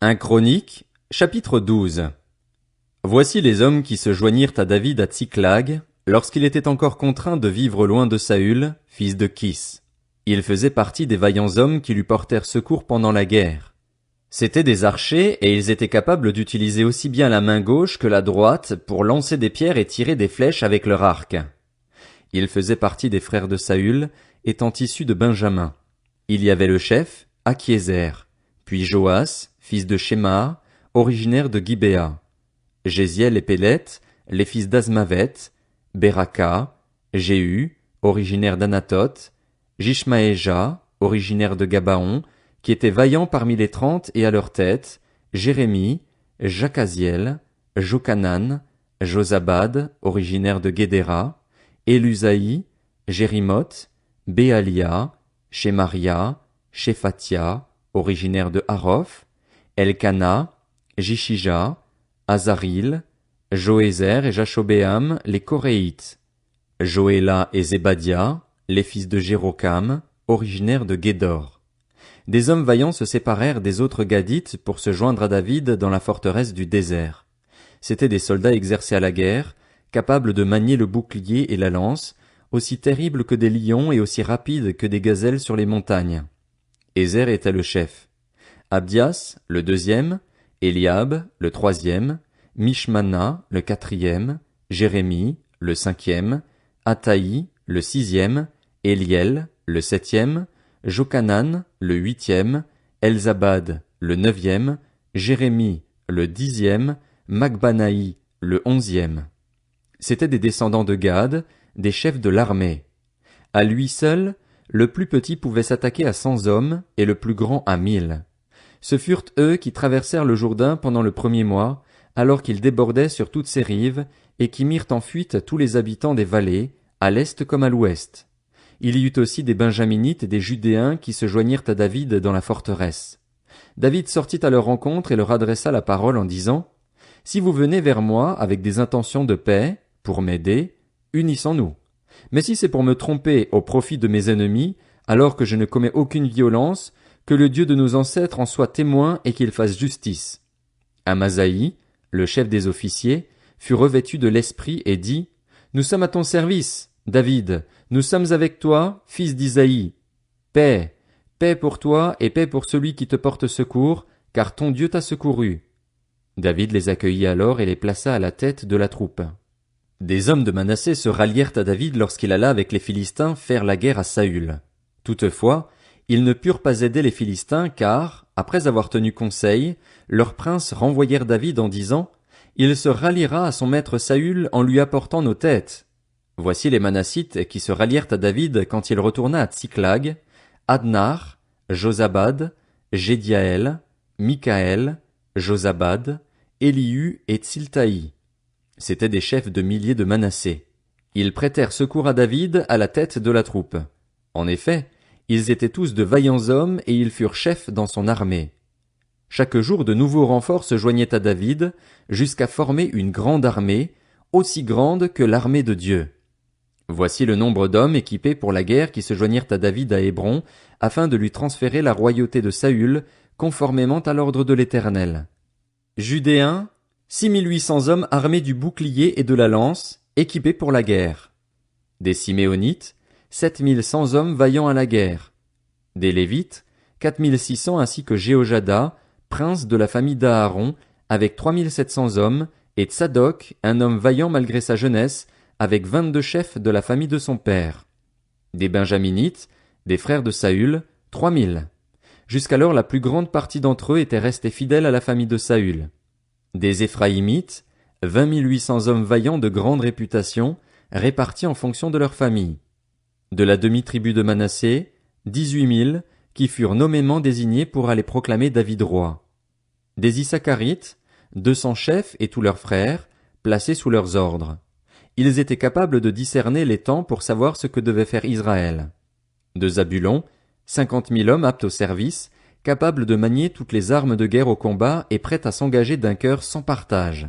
1 Chronique, chapitre 12. Voici les hommes qui se joignirent à David à Tsiklag, lorsqu'il était encore contraint de vivre loin de Saül, fils de Kis. Ils faisaient partie des vaillants hommes qui lui portèrent secours pendant la guerre. C'étaient des archers et ils étaient capables d'utiliser aussi bien la main gauche que la droite pour lancer des pierres et tirer des flèches avec leur arc. Ils faisaient partie des frères de Saül, étant issus de Benjamin. Il y avait le chef, Akiézer, puis Joas, fils de Shéma, originaire de Gibéa. Jéziel et Péleth, les fils d'Azmavet, Beraka, Jéhu, originaire d'Anatoth, Jishmaéja, originaire de Gabaon, qui étaient vaillants parmi les 30 et à leur tête, Jérémie, Jacaziel, Jochanan, Josabad, originaire de Guédéra, Élusaï, Jérimoth, Béalia, Shemaria, Shephatia, originaire de Haroph, Elkana, Jishija, Azaril, Joézer et Jashobéam, les Coréites, Joéla et Zébadia, les fils de Jérokam, originaires de Guédor. Des hommes vaillants se séparèrent des autres Gadites pour se joindre à David dans la forteresse du désert. C'étaient des soldats exercés à la guerre, capables de manier le bouclier et la lance, aussi terribles que des lions et aussi rapides que des gazelles sur les montagnes. Ézer était le chef. Abdias, le deuxième, Eliab, le troisième, Mishmana, le quatrième, Jérémie, le cinquième, Ataï, le sixième, Éliel, le septième, Jochanan, le huitième, Elzabad, le neuvième, Jérémie, le dixième, Magbanaï, le onzième. C'étaient des descendants de Gad, des chefs de l'armée. À lui seul, le plus petit pouvait s'attaquer à 100 hommes et le plus grand à 1000. Ce furent eux qui traversèrent le Jourdain pendant le premier mois, alors qu'il débordait sur toutes ses rives, et qui mirent en fuite tous les habitants des vallées, à l'est comme à l'ouest. Il y eut aussi des Benjaminites et des Judéens qui se joignirent à David dans la forteresse. David sortit à leur rencontre et leur adressa la parole en disant: « Si vous venez vers moi avec des intentions de paix, pour m'aider, unissons-nous. Mais si c'est pour me tromper au profit de mes ennemis, alors que je ne commets aucune violence, que le Dieu de nos ancêtres en soit témoin et qu'il fasse justice. » Amasaï, le chef des officiers, fut revêtu de l'esprit et dit: « Nous sommes à ton service, David, nous sommes avec toi, fils d'Isaïe. Paix, paix pour toi et paix pour celui qui te porte secours, car ton Dieu t'a secouru. » David les accueillit alors et les plaça à la tête de la troupe. Des hommes de Manassé se rallièrent à David lorsqu'il alla avec les Philistins faire la guerre à Saül. Toutefois, ils ne purent pas aider les Philistins car, après avoir tenu conseil, leurs princes renvoyèrent David en disant: « Il se ralliera à son maître Saül en lui apportant nos têtes. » Voici les Manassites qui se rallièrent à David quand il retourna à Tsiklag: Adnar, Josabad, Jédiaël, Mikaël, Josabad, Élihu et Tsiltaï. C'étaient des chefs de milliers de Manassé. Ils prêtèrent secours à David à la tête de la troupe. En effet, ils étaient tous de vaillants hommes et ils furent chefs dans son armée. Chaque jour de nouveaux renforts se joignaient à David, jusqu'à former une grande armée, aussi grande que l'armée de Dieu. Voici le nombre d'hommes équipés pour la guerre qui se joignirent à David à Hébron, afin de lui transférer la royauté de Saül, conformément à l'ordre de l'Éternel. Judéens, 6800 hommes armés du bouclier et de la lance, équipés pour la guerre. Des Siméonites, 7100 hommes vaillants à la guerre. Des Lévites, 4600 ainsi que Jéhojada, prince de la famille d'Aaron, avec 3700 hommes, et Tsadok, un homme vaillant malgré sa jeunesse, avec 22 chefs de la famille de son père. Des Benjaminites, des frères de Saül, 3000. Jusqu'alors la plus grande partie d'entre eux étaient restés fidèles à la famille de Saül. Des Éphraïmites, 20 800 hommes vaillants de grande réputation, répartis en fonction de leur famille. De la demi-tribu de Manassé, 18 000, qui furent nommément désignés pour aller proclamer David roi. Des Issacharites, 200 chefs et tous leurs frères, placés sous leurs ordres. Ils étaient capables de discerner les temps pour savoir ce que devait faire Israël. De Zabulon, 50 000 hommes aptes au service, capables de manier toutes les armes de guerre au combat et prêts à s'engager d'un cœur sans partage.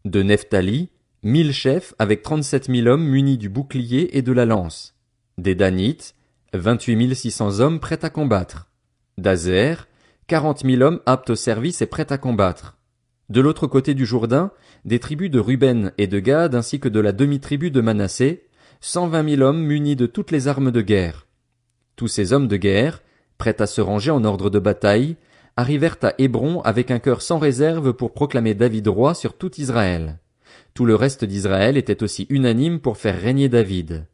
De Nephtali, 1000 chefs avec 37 000 hommes munis du bouclier et de la lance. Des Danites, 28 600 hommes prêts à combattre. D'Azer, 40 000 hommes aptes au service et prêts à combattre. De l'autre côté du Jourdain, des tribus de Ruben et de Gad ainsi que de la demi-tribu de Manassé, 120 000 hommes munis de toutes les armes de guerre. Tous ces hommes de guerre, prêts à se ranger en ordre de bataille, arrivèrent à Hébron avec un cœur sans réserve pour proclamer David roi sur tout Israël. Tout le reste d'Israël était aussi unanime pour faire régner David.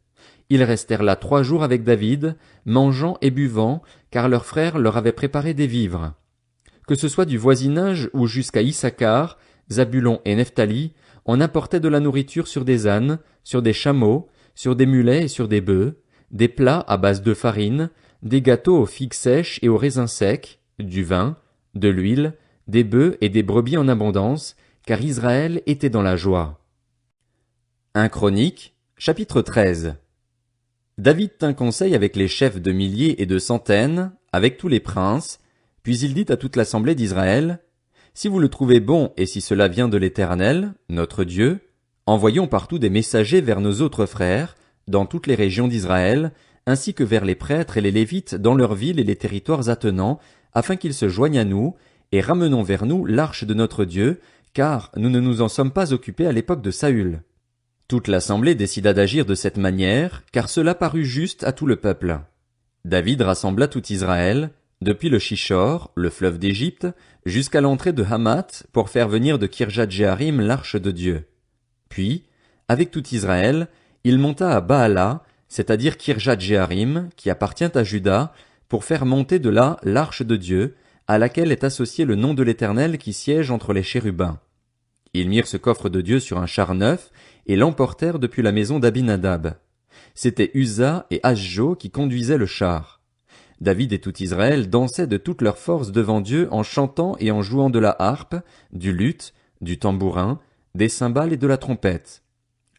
Ils restèrent là 3 jours avec David, mangeant et buvant, car leurs frères leur avaient préparé des vivres. Que ce soit du voisinage ou jusqu'à Issachar, Zabulon et Nephtali, on apportait de la nourriture sur des ânes, sur des chameaux, sur des mulets et sur des bœufs, des plats à base de farine, des gâteaux aux figues sèches et aux raisins secs, du vin, de l'huile, des bœufs et des brebis en abondance, car Israël était dans la joie. 1 Chroniques, chapitre 13. David tint conseil avec les chefs de milliers et de centaines, avec tous les princes, puis il dit à toute l'assemblée d'Israël, « Si vous le trouvez bon et si cela vient de l'Éternel, notre Dieu, envoyons partout des messagers vers nos autres frères, dans toutes les régions d'Israël, ainsi que vers les prêtres et les Lévites dans leurs villes et les territoires attenants, afin qu'ils se joignent à nous, et ramenons vers nous l'arche de notre Dieu, car nous ne nous en sommes pas occupés à l'époque de Saül. » Toute l'assemblée décida d'agir de cette manière, car cela parut juste à tout le peuple. David rassembla tout Israël, depuis le Shishor, le fleuve d'Égypte, jusqu'à l'entrée de Hamath, pour faire venir de Kirjat-Jéarim l'arche de Dieu. Puis, avec tout Israël, il monta à Baala, c'est-à-dire Kirjat-Jéarim, qui appartient à Juda, pour faire monter de là l'arche de Dieu, à laquelle est associé le nom de l'Éternel qui siège entre les chérubins. Ils mirent ce coffre de Dieu sur un char neuf, et l'emportèrent depuis la maison d'Abinadab. C'étaient Uza et Asjo qui conduisaient le char. David et tout Israël dansaient de toute leur force devant Dieu en chantant et en jouant de la harpe, du luth, du tambourin, des cymbales et de la trompette.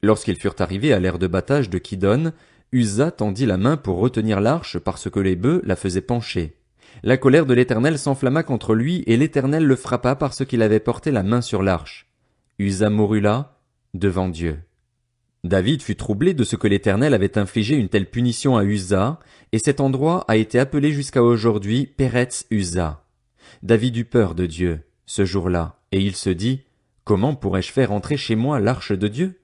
Lorsqu'ils furent arrivés à l'aire de battage de Kidon, Uza tendit la main pour retenir l'arche parce que les bœufs la faisaient pencher. La colère de l'Éternel s'enflamma contre lui et l'Éternel le frappa parce qu'il avait porté la main sur l'arche. Uza mourut là, devant Dieu. David fut troublé de ce que l'Éternel avait infligé une telle punition à Uza, et cet endroit a été appelé jusqu'à aujourd'hui Péretz Uza. David eut peur de Dieu, ce jour-là, et il se dit, « Comment pourrais-je faire entrer chez moi l'arche de Dieu ?»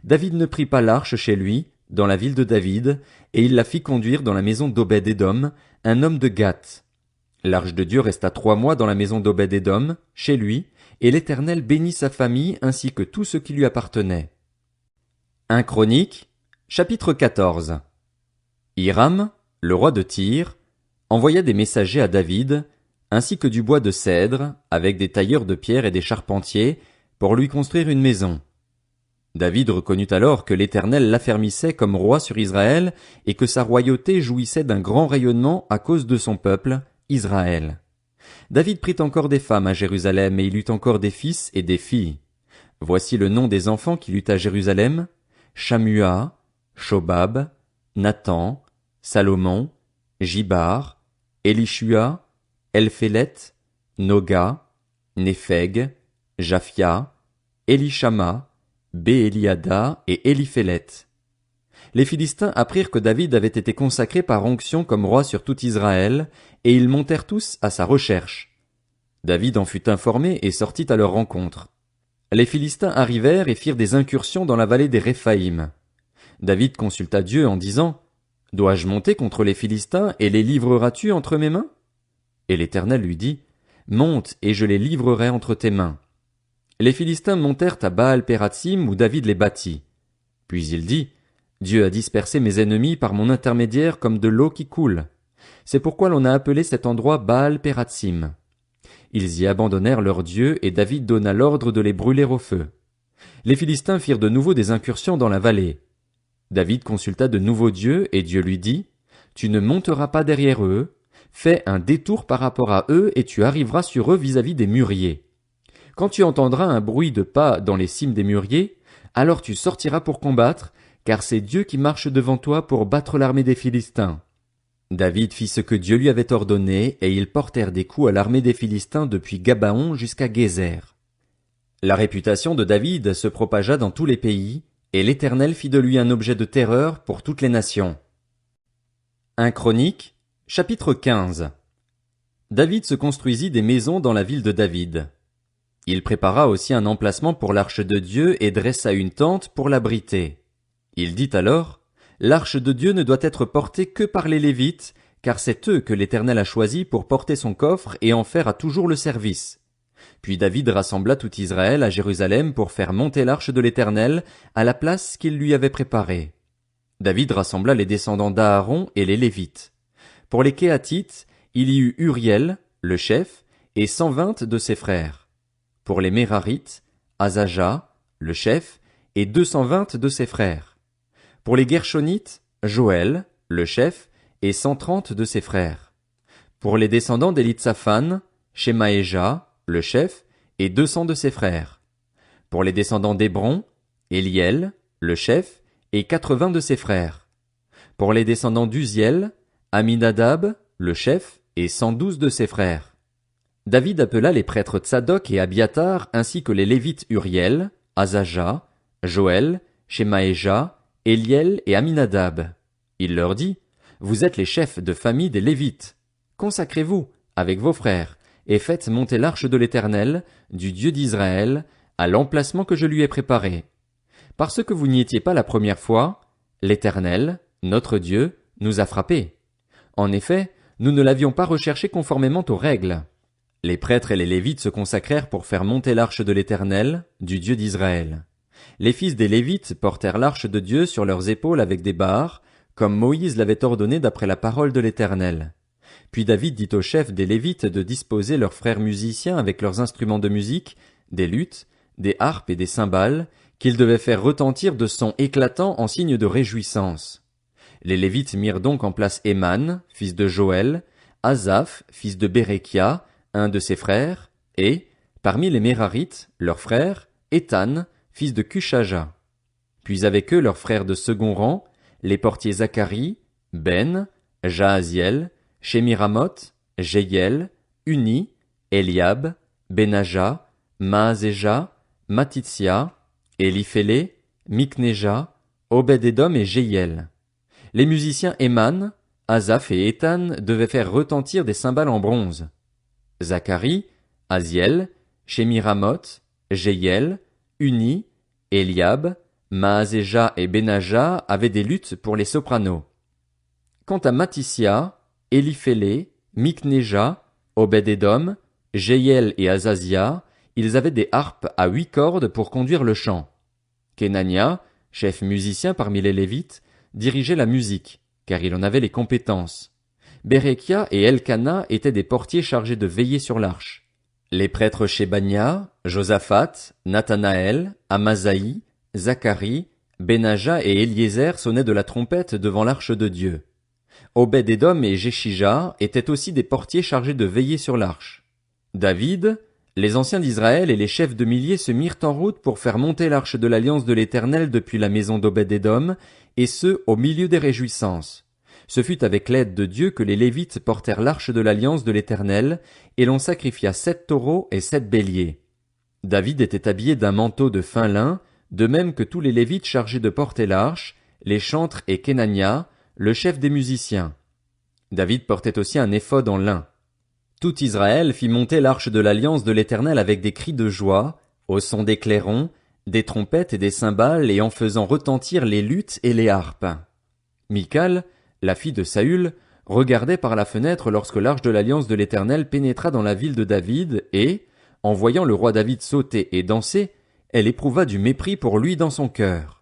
David ne prit pas l'arche chez lui, dans la ville de David, et il la fit conduire dans la maison d'Obed-Édom, un homme de Gath. L'arche de Dieu resta 3 mois dans la maison d'Obed-Édom, chez lui, et l'Éternel bénit sa famille ainsi que tout ce qui lui appartenait. 1 Chroniques, chapitre 14. Hiram, le roi de Tyr, envoya des messagers à David, ainsi que du bois de cèdre, avec des tailleurs de pierre et des charpentiers, pour lui construire une maison. David reconnut alors que l'Éternel l'affermissait comme roi sur Israël, et que sa royauté jouissait d'un grand rayonnement à cause de son peuple, Israël. David prit encore des femmes à Jérusalem, et il eut encore des fils et des filles. Voici le nom des enfants qu'il eut à Jérusalem: Shamua, Shobab, Nathan, Salomon, Jibar, Elishua, Elphélet, Noga, Népheg, Japhia, Elishama, Bééliada et Éliphélet. Les Philistins apprirent que David avait été consacré par onction comme roi sur tout Israël, et ils montèrent tous à sa recherche. David en fut informé et sortit à leur rencontre. Les Philistins arrivèrent et firent des incursions dans la vallée des Réphaïm. David consulta Dieu en disant, « Dois-je monter contre les Philistins et les livreras-tu entre mes mains ?» Et l'Éternel lui dit, « Monte et je les livrerai entre tes mains. » Les Philistins montèrent à Baal-Pératsim où David les battit. Puis il dit, « Dieu a dispersé mes ennemis par mon intermédiaire comme de l'eau qui coule. C'est pourquoi l'on a appelé cet endroit Baal-Pératsim. » Ils y abandonnèrent leur Dieu et David donna l'ordre de les brûler au feu. Les Philistins firent de nouveau des incursions dans la vallée. David consulta de nouveau Dieu et Dieu lui dit, « Tu ne monteras pas derrière eux, fais un détour par rapport à eux et tu arriveras sur eux vis-à-vis des mûriers. Quand tu entendras un bruit de pas dans les cimes des mûriers, alors tu sortiras pour combattre, car c'est Dieu qui marche devant toi pour battre l'armée des Philistins. » David fit ce que Dieu lui avait ordonné, et ils portèrent des coups à l'armée des Philistins depuis Gabaon jusqu'à Gézer. La réputation de David se propagea dans tous les pays, et l'Éternel fit de lui un objet de terreur pour toutes les nations. 1 Chroniques, chapitre 15. David se construisit des maisons dans la ville de David. Il prépara aussi un emplacement pour l'arche de Dieu et dressa une tente pour l'abriter. Il dit alors, l'arche de Dieu ne doit être portée que par les Lévites, car c'est eux que l'Éternel a choisis pour porter son coffre et en faire à toujours le service. Puis David rassembla tout Israël à Jérusalem pour faire monter l'arche de l'Éternel à la place qu'il lui avait préparée. David rassembla les descendants d'Aaron et les Lévites. Pour les Kéatites, il y eut Uriel, le chef, et 120 de ses frères. Pour les Mérarites, Azaja, le chef, et 220 de ses frères. Pour les Guershonites, Joël, le chef, et 130 de ses frères. Pour les descendants d'Élitsaphan, Shemaéja, le chef, et 200 de ses frères. Pour les descendants d'Hébron, Éliel, le chef, et 80 de ses frères. Pour les descendants d'Uziel, Aminadab, le chef, et 112 de ses frères. David appela les prêtres Tsadok et Abiatar ainsi que les Lévites Uriel, Azaja, Joël, Shemaéja, Éliel et Aminadab. Il leur dit, vous êtes les chefs de famille des Lévites. Consacrez-vous, avec vos frères, et faites monter l'arche de l'Éternel, du Dieu d'Israël, à l'emplacement que je lui ai préparé. Parce que vous n'y étiez pas la première fois, l'Éternel, notre Dieu, nous a frappés. En effet, nous ne l'avions pas recherché conformément aux règles. Les prêtres et les Lévites se consacrèrent pour faire monter l'arche de l'Éternel, du Dieu d'Israël. Les fils des Lévites portèrent l'arche de Dieu sur leurs épaules avec des barres, comme Moïse l'avait ordonné d'après la parole de l'Éternel. Puis David dit aux chefs des Lévites de disposer leurs frères musiciens avec leurs instruments de musique, des luths, des harpes et des cymbales, qu'ils devaient faire retentir de sons éclatants en signe de réjouissance. Les Lévites mirent donc en place Éman, fils de Joël, Asaph, fils de Bérékia, un de ses frères, et, parmi les Mérarites, leurs frères, Étan, fils de Cushaja. Puis avec eux leurs frères de second rang, les portiers Zacharie, Ben, Jaaziel, Shemiramoth, Jéiel, Uni, Eliab, Benaja, Maazéja, Matitsia, Éliphélé, Miknéja, Obed-Édom et Jéiel. Les musiciens Éman, Asaph et Étan devaient faire retentir des cymbales en bronze. Zacharie, Aziel, Shemiramoth, Jéiel, Uni, Eliab, Maazéja et Benaja avaient des luths pour les sopranos. Quant à Matissia, Éliphélé, Miknéja, Obed-Édom, Jéiel et Azazia, ils avaient des harpes à 8 cordes pour conduire le chant. Kenania, chef musicien parmi les Lévites, dirigeait la musique, car il en avait les compétences. Bérékia et Elkana étaient des portiers chargés de veiller sur l'arche. Les prêtres Shébania, Josaphat, Nathanaël, Amasaï, Zacharie, Benaja et Éliézer sonnaient de la trompette devant l'arche de Dieu. Obed-Édom et Jéshija étaient aussi des portiers chargés de veiller sur l'arche. David, les anciens d'Israël et les chefs de milliers se mirent en route pour faire monter l'arche de l'alliance de l'Éternel depuis la maison d'Obed-Édom, et ce, au milieu des réjouissances. Ce fut avec l'aide de Dieu que les Lévites portèrent l'arche de l'alliance de l'Éternel, et l'on sacrifia 7 taureaux et 7 béliers. David était habillé d'un manteau de fin lin, de même que tous les Lévites chargés de porter l'arche, les chantres et Kenania, le chef des musiciens. David portait aussi un éphod en lin. Tout Israël fit monter l'arche de l'alliance de l'Éternel avec des cris de joie, au son des clairons, des trompettes et des cymbales et en faisant retentir les luths et les harpes. Michal, la fille de Saül, regardait par la fenêtre lorsque l'arche de l'alliance de l'Éternel pénétra dans la ville de David et, en voyant le roi David sauter et danser, elle éprouva du mépris pour lui dans son cœur.